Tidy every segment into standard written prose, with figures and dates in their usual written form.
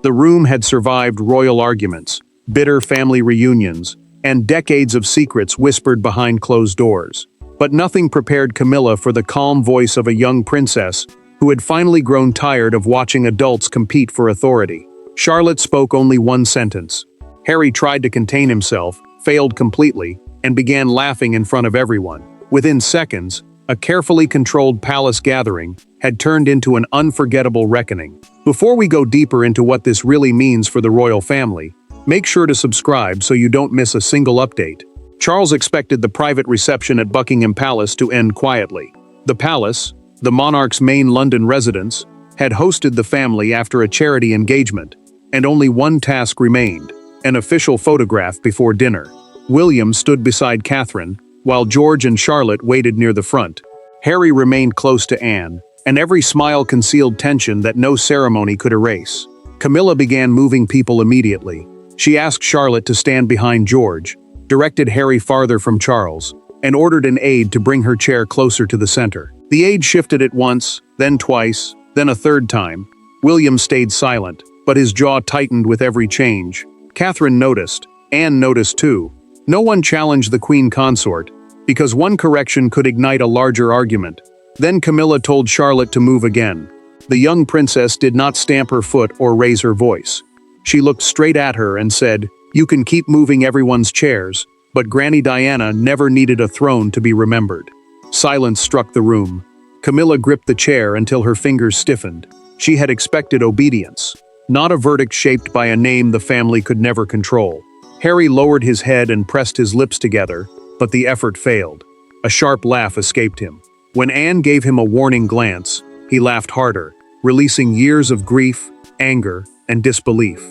The room had survived royal arguments, bitter family reunions, and decades of secrets whispered behind closed doors. But nothing prepared Camilla for the calm voice of a young princess who had finally grown tired of watching adults compete for authority. Charlotte spoke only one sentence. Harry tried to contain himself, failed completely, and began laughing in front of everyone. Within seconds, a carefully controlled palace gathering had turned into an unforgettable reckoning. Before we go deeper into what this really means for the royal family, make sure to subscribe so you don't miss a single update. Charles expected the private reception at Buckingham Palace to end quietly. The palace, the monarch's main London residence, had hosted the family after a charity engagement, and only one task remained: an official photograph before dinner. William stood beside Catherine, while George and Charlotte waited near the front. Harry remained close to Anne, and every smile concealed tension that no ceremony could erase. Camilla began moving people immediately. She asked Charlotte to stand behind George, directed Harry farther from Charles, and ordered an aide to bring her chair closer to the center. The aide shifted it once, then twice, then a third time. William stayed silent, but his jaw tightened with every change. Catherine noticed. Anne noticed too. No one challenged the queen consort, because one correction could ignite a larger argument. Then Camilla told Charlotte to move again. The young princess did not stamp her foot or raise her voice. She looked straight at her and said, "You can keep moving everyone's chairs, but Granny Diana never needed a throne to be remembered." Silence struck the room. Camilla gripped the chair until her fingers stiffened. She had expected obedience, not a verdict shaped by a name the family could never control. Harry lowered his head and pressed his lips together, but the effort failed. A sharp laugh escaped him. When Anne gave him a warning glance, he laughed harder, releasing years of grief, anger, and disbelief.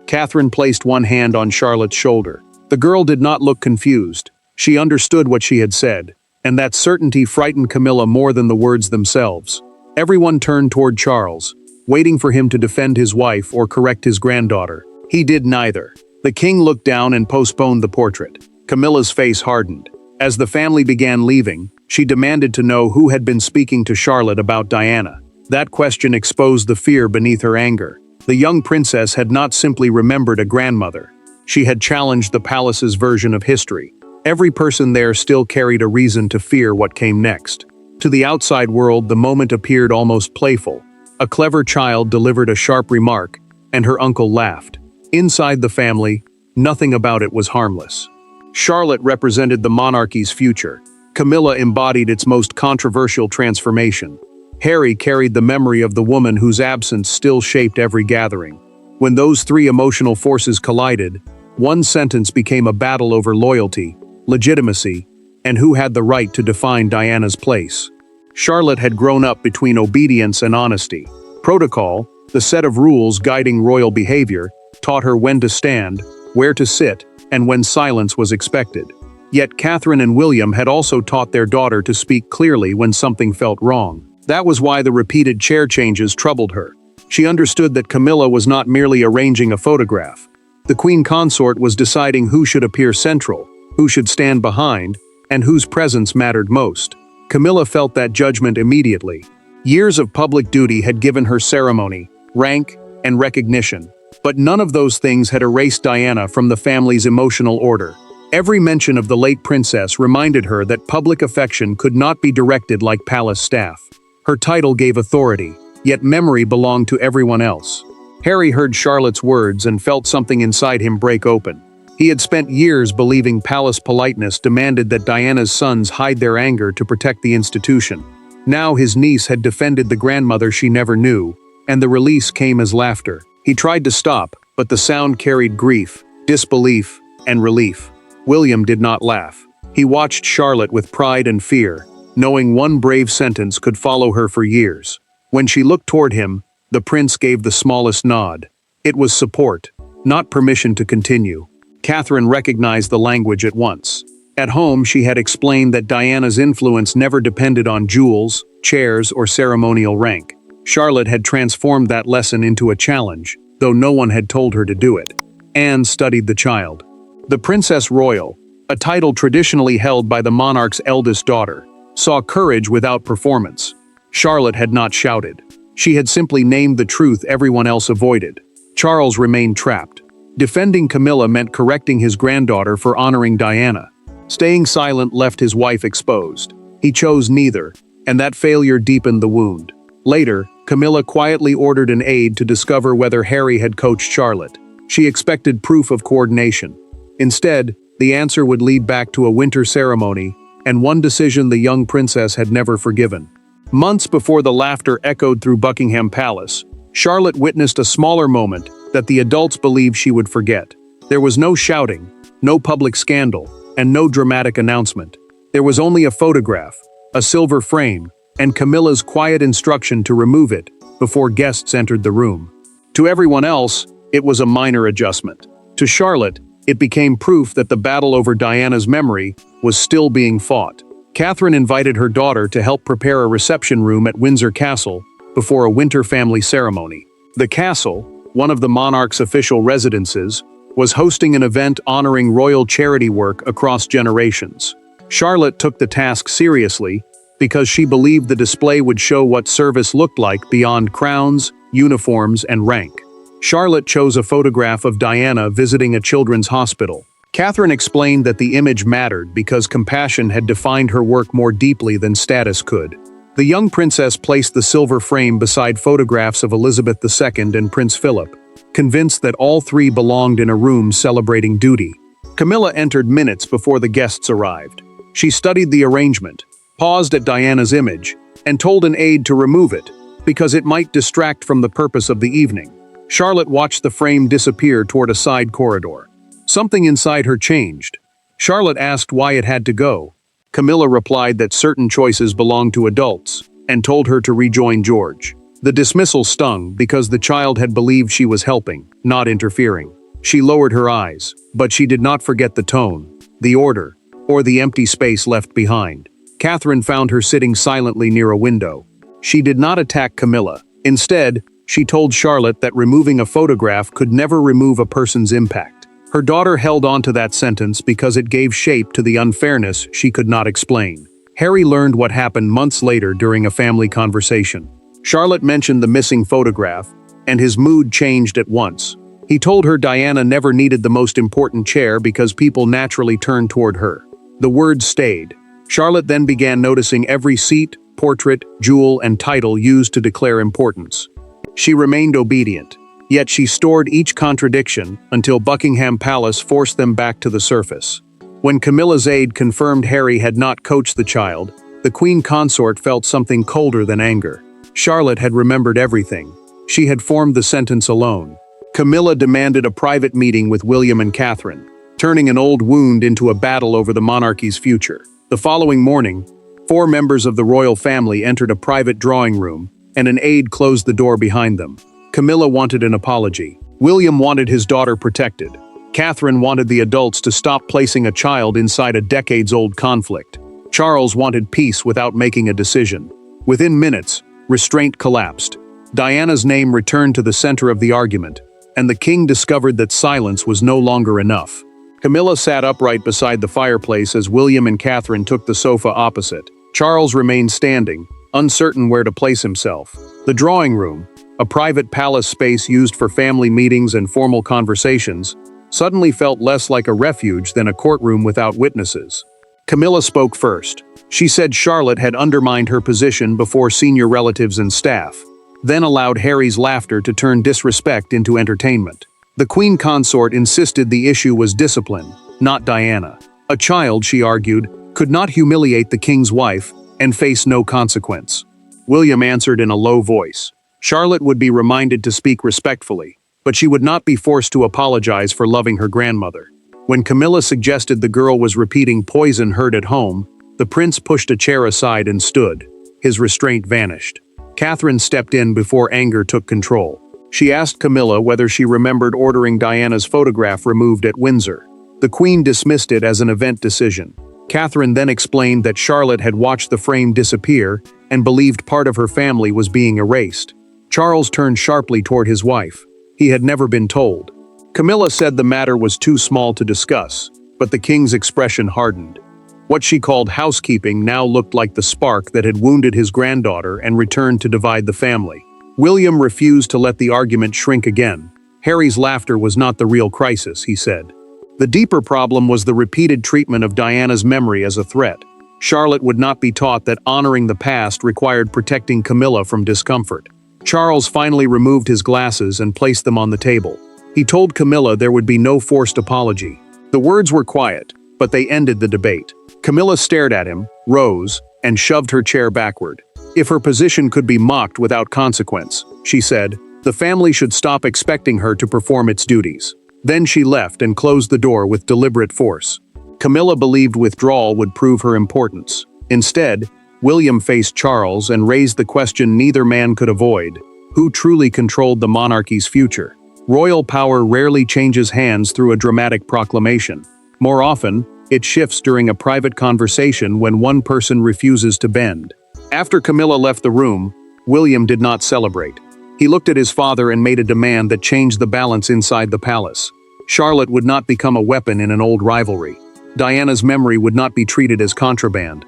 Catherine placed one hand on Charlotte's shoulder. The girl did not look confused. She understood what she had said, and that certainty frightened Camilla more than the words themselves. Everyone turned toward Charles, waiting for him to defend his wife or correct his granddaughter. He did neither. The king looked down and postponed the portrait. Camilla's face hardened. As the family began leaving, she demanded to know who had been speaking to Charlotte about Diana. That question exposed the fear beneath her anger. The young princess had not simply remembered a grandmother. She had challenged the palace's version of history. Every person there still carried a reason to fear what came next. To the outside world, the moment appeared almost playful. A clever child delivered a sharp remark, and her uncle laughed. Inside the family, nothing about it was harmless. Charlotte represented the monarchy's future. Camilla embodied its most controversial transformation. Harry carried the memory of the woman whose absence still shaped every gathering. When those three emotional forces collided, one sentence became a battle over loyalty, legitimacy, and who had the right to define Diana's place. Charlotte had grown up between obedience and honesty. Protocol, the set of rules guiding royal behavior, taught her when to stand, where to sit, and when silence was expected. Yet Catherine and William had also taught their daughter to speak clearly when something felt wrong. That was why the repeated chair changes troubled her. She understood that Camilla was not merely arranging a photograph. The queen consort was deciding who should appear central, who should stand behind, and whose presence mattered most. Camilla felt that judgment immediately. Years of public duty had given her ceremony, rank, and recognition. But none of those things had erased Diana from the family's emotional order. Every mention of the late princess reminded her that public affection could not be directed like palace staff. Her title gave authority, yet memory belonged to everyone else. Harry heard Charlotte's words and felt something inside him break open. He had spent years believing palace politeness demanded that Diana's sons hide their anger to protect the institution. Now his niece had defended the grandmother she never knew, and the release came as laughter. He tried to stop, but the sound carried grief, disbelief, and relief. William did not laugh. He watched Charlotte with pride and fear, knowing one brave sentence could follow her for years. When she looked toward him, the prince gave the smallest nod. It was support, not permission to continue. Catherine recognized the language at once. At home, she had explained that Diana's influence never depended on jewels, chairs, or ceremonial rank. Charlotte had transformed that lesson into a challenge, though no one had told her to do it. Anne studied the child. The Princess Royal, a title traditionally held by the monarch's eldest daughter, saw courage without performance. Charlotte had not shouted. She had simply named the truth everyone else avoided. Charles remained trapped. Defending Camilla meant correcting his granddaughter for honoring Diana. Staying silent left his wife exposed. He chose neither, and that failure deepened the wound. Later, Camilla quietly ordered an aide to discover whether Harry had coached Charlotte. She expected proof of coordination. Instead, the answer would lead back to a winter ceremony, and one decision the young princess had never forgiven. Months before the laughter echoed through Buckingham Palace, Charlotte witnessed a smaller moment that the adults believed she would forget. There was no shouting, no public scandal, and no dramatic announcement. There was only a photograph, a silver frame, and Camilla's quiet instruction to remove it before guests entered the room. To everyone else, it was a minor adjustment. To Charlotte, it became proof that the battle over Diana's memory was still being fought. Catherine invited her daughter to help prepare a reception room at Windsor Castle before a winter family ceremony. The castle, one of the monarch's official residences, was hosting an event honoring royal charity work across generations. Charlotte took the task seriously because she believed the display would show what service looked like beyond crowns, uniforms, and rank. Charlotte chose a photograph of Diana visiting a children's hospital. Catherine explained that the image mattered because compassion had defined her work more deeply than status could. The young princess placed the silver frame beside photographs of Elizabeth II and Prince Philip, convinced that all three belonged in a room celebrating duty. Camilla entered minutes before the guests arrived. She studied the arrangement, paused at Diana's image, and told an aide to remove it, because it might distract from the purpose of the evening. Charlotte watched the frame disappear toward a side corridor. Something inside her changed. Charlotte asked why it had to go. Camilla replied that certain choices belonged to adults, and told her to rejoin George. The dismissal stung because the child had believed she was helping, not interfering. She lowered her eyes, but she did not forget the tone, the order, or the empty space left behind. Catherine found her sitting silently near a window. She did not attack Camilla. Instead, she told Charlotte that removing a photograph could never remove a person's impact. Her daughter held on to that sentence because it gave shape to the unfairness she could not explain. Harry learned what happened months later during a family conversation. Charlotte mentioned the missing photograph, and his mood changed at once. He told her Diana never needed the most important chair because people naturally turned toward her. The words stayed. Charlotte then began noticing every seat, portrait, jewel, and title used to declare importance. She remained obedient, yet she stored each contradiction until Buckingham Palace forced them back to the surface. When Camilla's aide confirmed Harry had not coached the child, the queen consort felt something colder than anger. Charlotte had remembered everything. She had formed the sentence alone. Camilla demanded a private meeting with William and Catherine, turning an old wound into a battle over the monarchy's future. The following morning, 4 members of the royal family entered a private drawing room, and an aide closed the door behind them. Camilla wanted an apology. William wanted his daughter protected. Catherine wanted the adults to stop placing a child inside a decades-old conflict. Charles wanted peace without making a decision. Within minutes, restraint collapsed. Diana's name returned to the center of the argument, and the king discovered that silence was no longer enough. Camilla sat upright beside the fireplace as William and Catherine took the sofa opposite. Charles remained standing, uncertain where to place himself. The drawing room, a private palace space used for family meetings and formal conversations, suddenly felt less like a refuge than a courtroom without witnesses. Camilla spoke first. She said Charlotte had undermined her position before senior relatives and staff, then allowed Harry's laughter to turn disrespect into entertainment. The queen consort insisted the issue was discipline, not Diana. A child, she argued, could not humiliate the king's wife and face no consequence. William answered in a low voice. Charlotte would be reminded to speak respectfully, but she would not be forced to apologize for loving her grandmother. When Camilla suggested the girl was repeating poison heard at home, the prince pushed a chair aside and stood. His restraint vanished. Catherine stepped in before anger took control. She asked Camilla whether she remembered ordering Diana's photograph removed at Windsor. The queen dismissed it as an event decision. Catherine then explained that Charlotte had watched the frame disappear and believed part of her family was being erased. Charles turned sharply toward his wife. He had never been told. Camilla said the matter was too small to discuss, but the king's expression hardened. What she called housekeeping now looked like the spark that had wounded his granddaughter and returned to divide the family. William refused to let the argument shrink again. Harry's laughter was not the real crisis, he said. The deeper problem was the repeated treatment of Diana's memory as a threat. Charlotte would not be taught that honoring the past required protecting Camilla from discomfort. Charles finally removed his glasses and placed them on the table. He told Camilla there would be no forced apology. The words were quiet, but they ended the debate. Camilla stared at him, rose, and shoved her chair backward. If her position could be mocked without consequence, she said, the family should stop expecting her to perform its duties. Then she left and closed the door with deliberate force. Camilla believed withdrawal would prove her importance. Instead, William faced Charles and raised the question neither man could avoid: who truly controlled the monarchy's future? Royal power rarely changes hands through a dramatic proclamation. More often, it shifts during a private conversation when one person refuses to bend. After Camilla left the room, William did not celebrate. He looked at his father and made a demand that changed the balance inside the palace. Charlotte would not become a weapon in an old rivalry. Diana's memory would not be treated as contraband.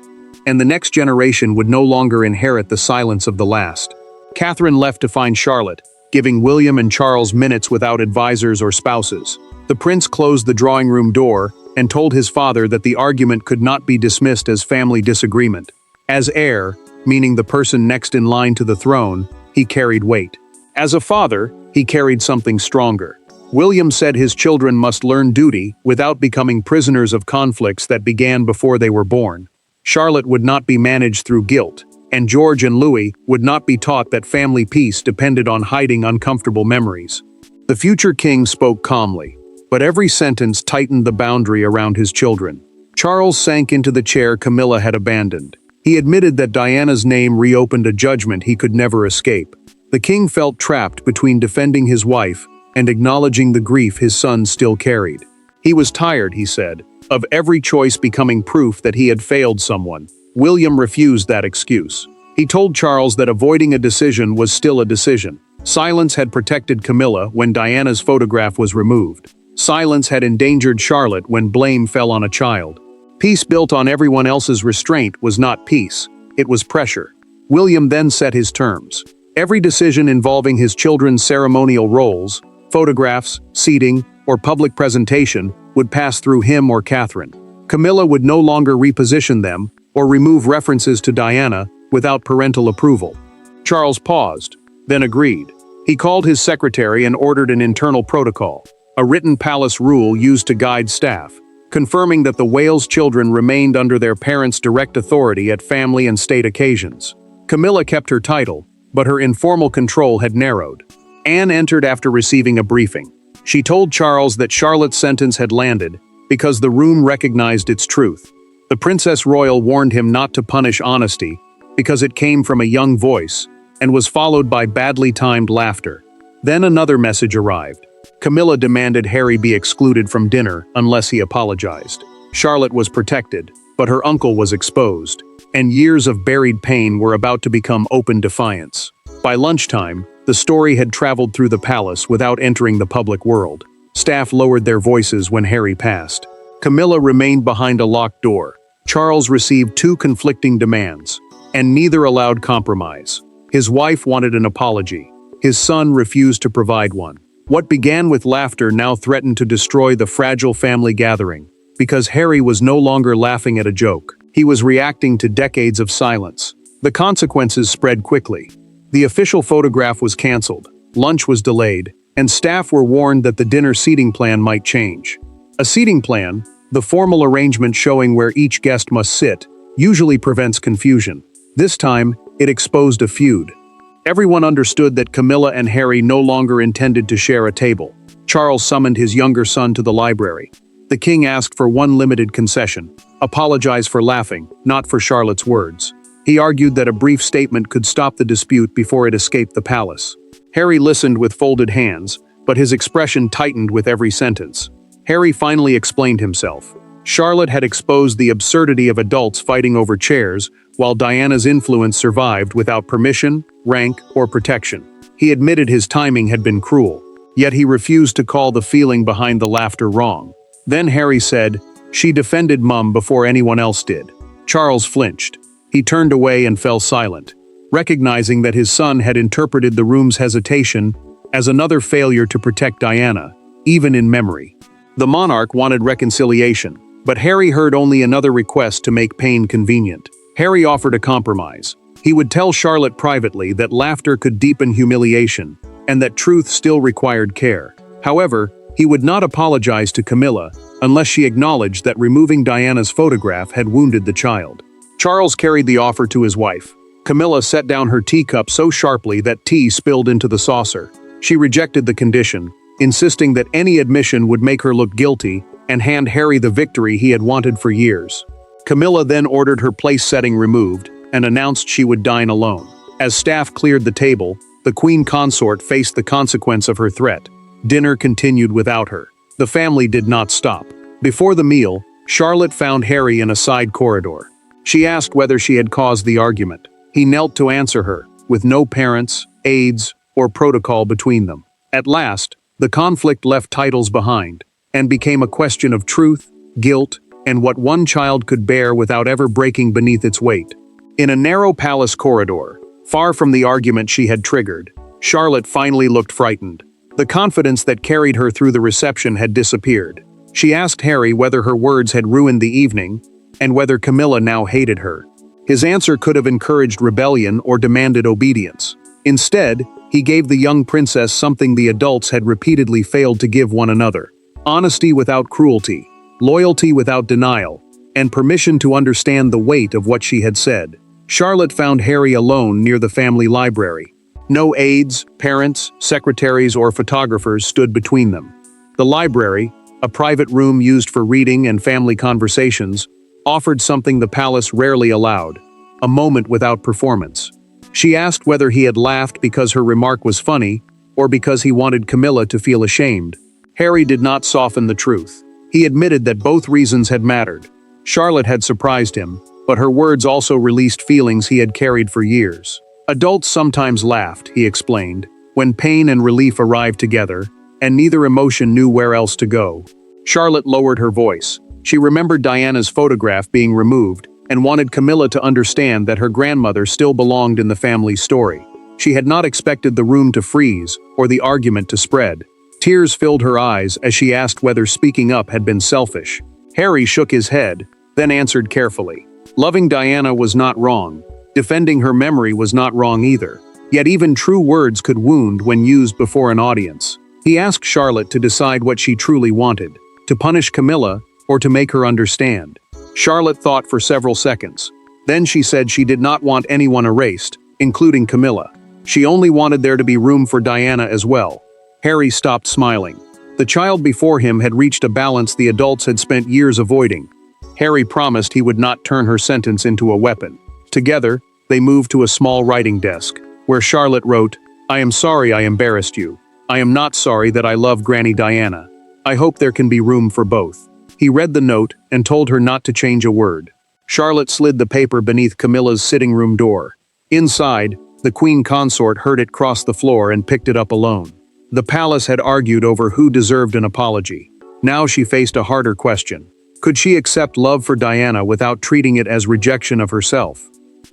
And the next generation would no longer inherit the silence of the last. Catherine left to find Charlotte, giving William and Charles minutes without advisors or spouses. The prince closed the drawing room door and told his father that the argument could not be dismissed as family disagreement. As heir, meaning the person next in line to the throne, he carried weight. As a father, he carried something stronger. William said his children must learn duty without becoming prisoners of conflicts that began before they were born. Charlotte would not be managed through guilt, and George and Louis would not be taught that family peace depended on hiding uncomfortable memories. The future king spoke calmly, but every sentence tightened the boundary around his children. Charles sank into the chair Camilla had abandoned. He admitted that Diana's name reopened a judgment he could never escape. The king felt trapped between defending his wife and acknowledging the grief his son still carried. He was tired, he said, of every choice becoming proof that he had failed someone. William refused that excuse. He told Charles that avoiding a decision was still a decision. Silence had protected Camilla when Diana's photograph was removed. Silence had endangered Charlotte when blame fell on a child. Peace built on everyone else's restraint was not peace, it was pressure. William then set his terms. Every decision involving his children's ceremonial roles, photographs, seating, or public presentation would pass through him or Catherine. Camilla would no longer reposition them or remove references to Diana without parental approval. Charles paused, then agreed. He called his secretary and ordered an internal protocol, a written palace rule used to guide staff, confirming that the Wales children remained under their parents' direct authority at family and state occasions. Camilla kept her title, but her informal control had narrowed. Anne entered after receiving a briefing. She told Charles that Charlotte's sentence had landed because the room recognized its truth. The Princess Royal warned him not to punish honesty because it came from a young voice and was followed by badly timed laughter. Then another message arrived. Camilla demanded Harry be excluded from dinner unless he apologized. Charlotte was protected, but her uncle was exposed, and years of buried pain were about to become open defiance. By lunchtime, the story had traveled through the palace without entering the public world. Staff lowered their voices when Harry passed. Camilla remained behind a locked door. Charles received two conflicting demands, and neither allowed compromise. His wife wanted an apology. His son refused to provide one. What began with laughter now threatened to destroy the fragile family gathering, because Harry was no longer laughing at a joke. He was reacting to decades of silence. The consequences spread quickly. The official photograph was canceled, lunch was delayed, and staff were warned that the dinner seating plan might change. A seating plan, the formal arrangement showing where each guest must sit, usually prevents confusion. This time, it exposed a feud. Everyone understood that Camilla and Harry no longer intended to share a table. Charles summoned his younger son to the library. The king asked for one limited concession: apologize for laughing, not for Charlotte's words. He argued that a brief statement could stop the dispute before it escaped the palace. Harry listened with folded hands, but his expression tightened with every sentence. Harry finally explained himself. Charlotte had exposed the absurdity of adults fighting over chairs, while Diana's influence survived without permission, rank, or protection. He admitted his timing had been cruel, yet he refused to call the feeling behind the laughter wrong. Then Harry said, "She defended Mum before anyone else did." Charles flinched. He turned away and fell silent, recognizing that his son had interpreted the room's hesitation as another failure to protect Diana, even in memory. The monarch wanted reconciliation, but Harry heard only another request to make pain convenient. Harry offered a compromise. He would tell Charlotte privately that laughter could deepen humiliation, and that truth still required care. However, he would not apologize to Camilla unless she acknowledged that removing Diana's photograph had wounded the child. Charles carried the offer to his wife. Camilla set down her teacup so sharply that tea spilled into the saucer. She rejected the condition, insisting that any admission would make her look guilty and hand Harry the victory he had wanted for years. Camilla then ordered her place setting removed and announced she would dine alone. As staff cleared the table, the queen consort faced the consequence of her threat. Dinner continued without her. The family did not stop. Before the meal, Charlotte found Harry in a side corridor. She asked whether she had caused the argument. He knelt to answer her, with no parents, aides, or protocol between them. At last, the conflict left titles behind, and became a question of truth, guilt, and what one child could bear without ever breaking beneath its weight. In a narrow palace corridor, far from the argument she had triggered, Charlotte finally looked frightened. The confidence that carried her through the reception had disappeared. She asked Harry whether her words had ruined the evening, and whether Camilla now hated her. His answer could have encouraged rebellion or demanded obedience. Instead, he gave the young princess something the adults had repeatedly failed to give one another: honesty without cruelty, loyalty without denial, and permission to understand the weight of what she had said. Charlotte found Harry alone near the family library. No aides, parents, secretaries, or photographers stood between them. The library, a private room used for reading and family conversations, offered something the palace rarely allowed: a moment without performance. She asked whether he had laughed because her remark was funny, or because he wanted Camilla to feel ashamed. Harry did not soften the truth. He admitted that both reasons had mattered. Charlotte had surprised him, but her words also released feelings he had carried for years. Adults sometimes laughed, he explained, when pain and relief arrived together, and neither emotion knew where else to go. Charlotte lowered her voice. She remembered Diana's photograph being removed, and wanted Camilla to understand that her grandmother still belonged in the family's story. She had not expected the room to freeze, or the argument to spread. Tears filled her eyes as she asked whether speaking up had been selfish. Harry shook his head, then answered carefully. Loving Diana was not wrong. Defending her memory was not wrong either. Yet even true words could wound when used before an audience. He asked Charlotte to decide what she truly wanted: to punish Camilla, or to make her understand. Charlotte thought for several seconds. Then she said she did not want anyone erased, including Camilla. She only wanted there to be room for Diana as well. Harry stopped smiling. The child before him had reached a balance the adults had spent years avoiding. Harry promised he would not turn her sentence into a weapon. Together, they moved to a small writing desk, where Charlotte wrote, "I am sorry I embarrassed you. I am not sorry that I love Granny Diana. I hope there can be room for both." He read the note and told her not to change a word. Charlotte slid the paper beneath Camilla's sitting room door. Inside, the queen consort heard it cross the floor and picked it up alone. The palace had argued over who deserved an apology. Now she faced a harder question. Could she accept love for Diana without treating it as rejection of herself?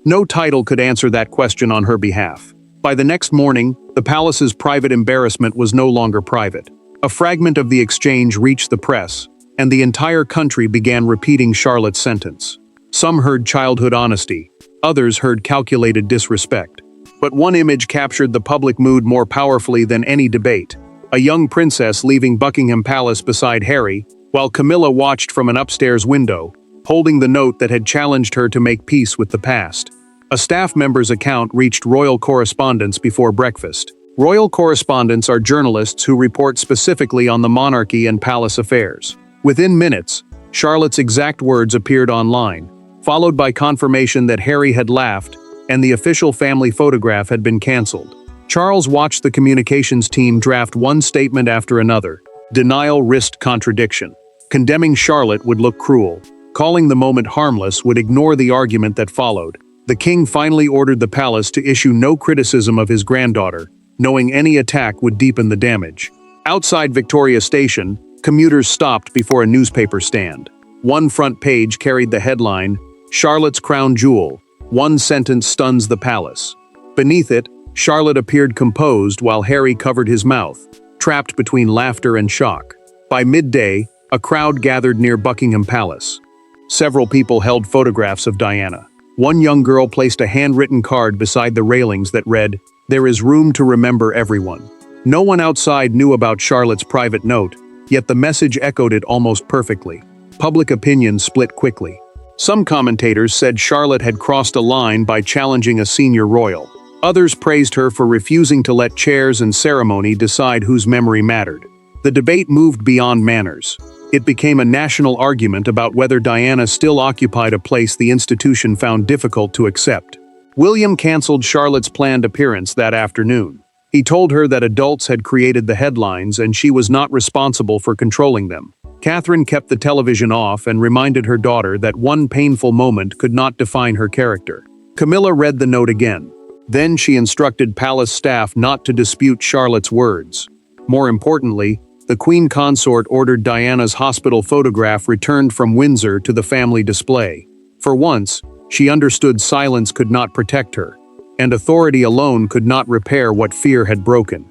No title could answer that question on her behalf. By the next morning, the palace's private embarrassment was no longer private. A fragment of the exchange reached the press, and the entire country began repeating Charlotte's sentence. Some heard childhood honesty, others heard calculated disrespect. But one image captured the public mood more powerfully than any debate: a young princess leaving Buckingham Palace beside Harry, while Camilla watched from an upstairs window, holding the note that had challenged her to make peace with the past. A staff member's account reached royal correspondents before breakfast. Royal correspondents are journalists who report specifically on the monarchy and palace affairs. Within minutes, Charlotte's exact words appeared online, followed by confirmation that Harry had laughed and the official family photograph had been cancelled. Charles watched the communications team draft one statement after another. Denial risked contradiction. Condemning Charlotte would look cruel. Calling the moment harmless would ignore the argument that followed. The king finally ordered the palace to issue no criticism of his granddaughter, knowing any attack would deepen the damage. Outside Victoria Station, commuters stopped before a newspaper stand. One front page carried the headline, "Charlotte's Crown Jewel. One sentence stuns the palace." Beneath it, Charlotte appeared composed while Harry covered his mouth, trapped between laughter and shock. By midday, a crowd gathered near Buckingham Palace. Several people held photographs of Diana. One young girl placed a handwritten card beside the railings that read, "There is room to remember everyone." No one outside knew about Charlotte's private note, yet the message echoed it almost perfectly. Public opinion split quickly. Some commentators said Charlotte had crossed a line by challenging a senior royal. Others praised her for refusing to let chairs and ceremony decide whose memory mattered. The debate moved beyond manners. It became a national argument about whether Diana still occupied a place the institution found difficult to accept. William canceled Charlotte's planned appearance that afternoon. He told her that adults had created the headlines and she was not responsible for controlling them. Catherine kept the television off and reminded her daughter that one painful moment could not define her character. Camilla read the note again. Then she instructed palace staff not to dispute Charlotte's words. More importantly, the Queen Consort ordered Diana's hospital photograph returned from Windsor to the family display. For once, she understood silence could not protect her, and authority alone could not repair what fear had broken.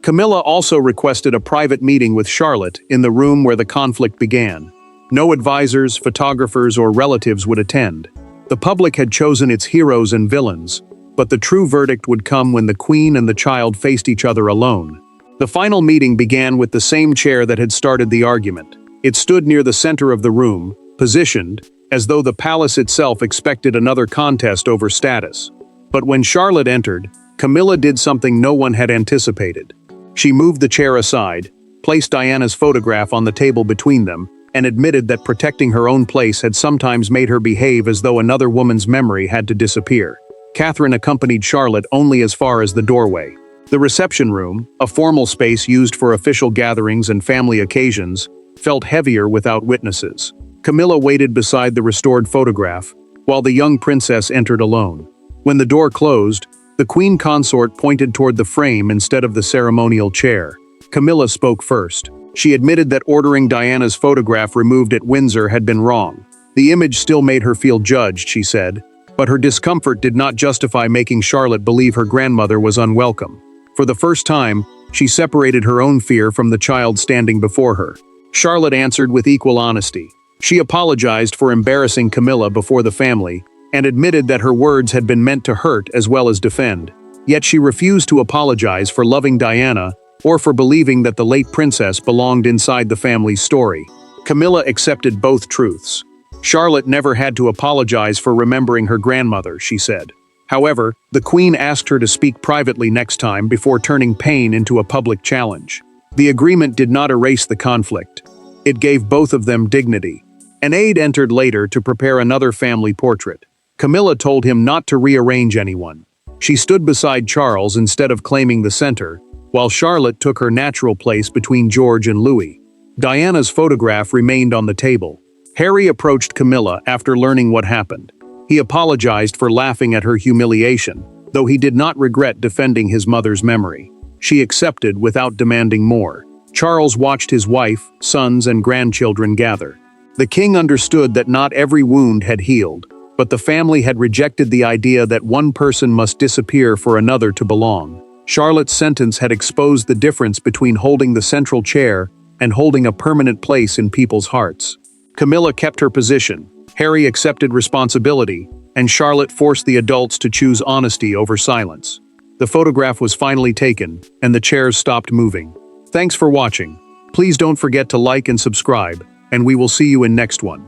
Camilla also requested a private meeting with Charlotte in the room where the conflict began. No advisors, photographers, or relatives would attend. The public had chosen its heroes and villains, but the true verdict would come when the Queen and the child faced each other alone. The final meeting began with the same chair that had started the argument. It stood near the center of the room, positioned, as though the palace itself expected another contest over status. But when Charlotte entered, Camilla did something no one had anticipated. She moved the chair aside, placed Diana's photograph on the table between them, and admitted that protecting her own place had sometimes made her behave as though another woman's memory had to disappear. Catherine accompanied Charlotte only as far as the doorway. The reception room, a formal space used for official gatherings and family occasions, felt heavier without witnesses. Camilla waited beside the restored photograph, while the young princess entered alone. When the door closed, the Queen Consort pointed toward the frame instead of the ceremonial chair. Camilla spoke first. She admitted that ordering Diana's photograph removed at Windsor had been wrong. The image still made her feel judged, she said, but her discomfort did not justify making Charlotte believe her grandmother was unwelcome. For the first time, she separated her own fear from the child standing before her. Charlotte answered with equal honesty. She apologized for embarrassing Camilla before the family, and admitted that her words had been meant to hurt as well as defend. Yet she refused to apologize for loving Diana or for believing that the late princess belonged inside the family's story. Camilla accepted both truths. Charlotte never had to apologize for remembering her grandmother, she said. However, the Queen asked her to speak privately next time before turning pain into a public challenge. The agreement did not erase the conflict. It gave both of them dignity. An aide entered later to prepare another family portrait. Camilla told him not to rearrange anyone. She stood beside Charles instead of claiming the center, while Charlotte took her natural place between George and Louis. Diana's photograph remained on the table. Harry approached Camilla after learning what happened. He apologized for laughing at her humiliation, though he did not regret defending his mother's memory. She accepted without demanding more. Charles watched his wife, sons, and grandchildren gather. The king understood that not every wound had healed, but the family had rejected the idea that one person must disappear for another to belong. Charlotte's sentence had exposed the difference between holding the central chair and holding a permanent place in people's hearts. Camilla kept her position, Harry accepted responsibility, and Charlotte forced the adults to choose honesty over silence. The photograph was finally taken, and the chairs stopped moving. Thanks for watching. Please don't forget to like and subscribe, and we will see you in next one.